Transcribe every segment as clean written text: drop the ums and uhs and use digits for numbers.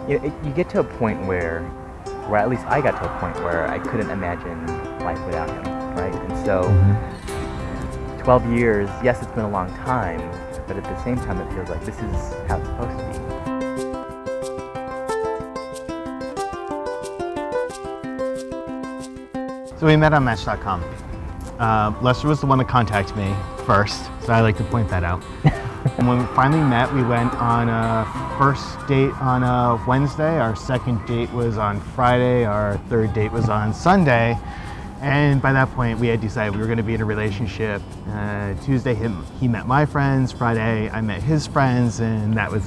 You get to a point where at least I got to a point where I couldn't imagine life without him, right? And so, 12 years, yes, it's been a long time, but at the same time, it feels like this is how it's supposed to be. So we met on Match.com. Lester was the one to contact me first, so I like to point that out. And when we finally met, we went on a first date on a Wednesday, our second date was on Friday, our third date was on Sunday, and by that point we had decided we were going to be in a relationship. Tuesday he met my friends, Friday I met his friends, and that was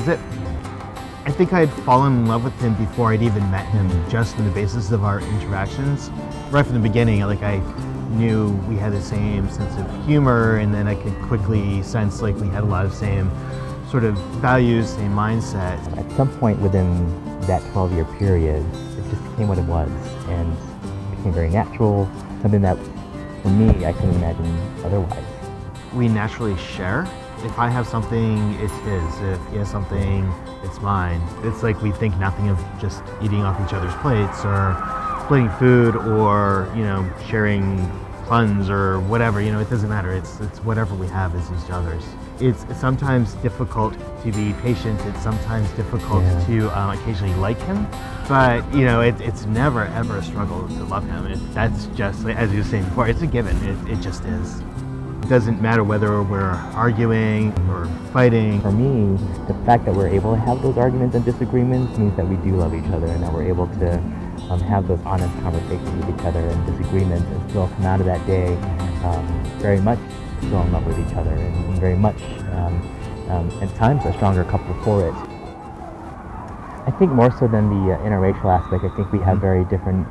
it. I think I had fallen in love with him before I'd even met him, just on the basis of our interactions. Right from the beginning, I knew we had the same sense of humor, and then I could quickly sense we had a lot of same sort of values, same mindset. At some point within that 12-year period, it just became what it was, and it became very natural, something that, for me, I couldn't imagine otherwise. We naturally share. If I have something, it's his. If he has something, it's mine. It's like we think nothing of just eating off each other's plates, or splitting food, or sharing funds, or whatever. It doesn't matter. It's whatever we have is each other's. It's sometimes difficult to be patient. It's sometimes difficult to occasionally like him, but it's never ever a struggle to love him. That's just, as you were saying before, it's a given. It just is. It doesn't matter whether we're arguing or fighting. For me, the fact that we're able to have those arguments and disagreements means that we do love each other, and that we're able to have those honest conversations with each other and disagreements, and still come out of that day very much still in love with each other, and very much at times a stronger couple for it. I think more so than the interracial aspect, I think we have very different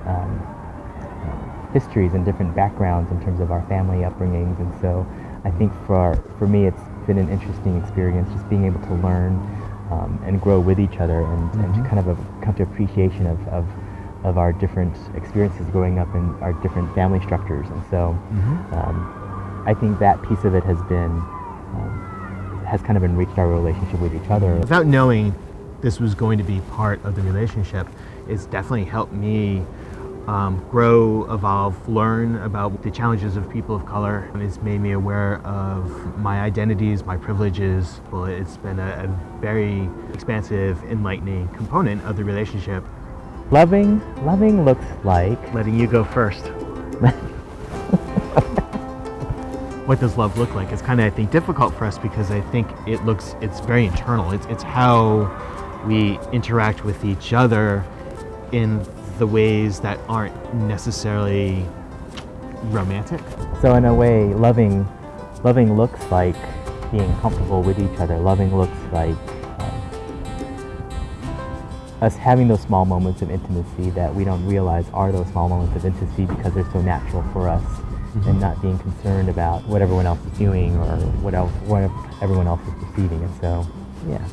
histories and different backgrounds in terms of our family upbringings, and so I think for me it's been an interesting experience, just being able to learn and grow with each other, and to kind of come to appreciation of our different experiences growing up in our different family structures. And so I think that piece of it has kind of enriched our relationship with each other. Without knowing this was going to be part of the relationship, it's definitely helped me grow, evolve, learn about the challenges of people of color. And it's made me aware of my identities, my privileges. Well, it's been a very expansive, enlightening component of the relationship. Loving looks like... Letting you go first. What does love look like? It's kind of, I think, difficult for us because I think it's very internal. It's how we interact with each other in the ways that aren't necessarily romantic. So in a way, loving looks like being comfortable with each other. Loving looks like us having those small moments of intimacy that we don't realize are those small moments of intimacy because they're so natural for us, and not being concerned about what everyone else is doing or what everyone else is perceiving. And so, yeah.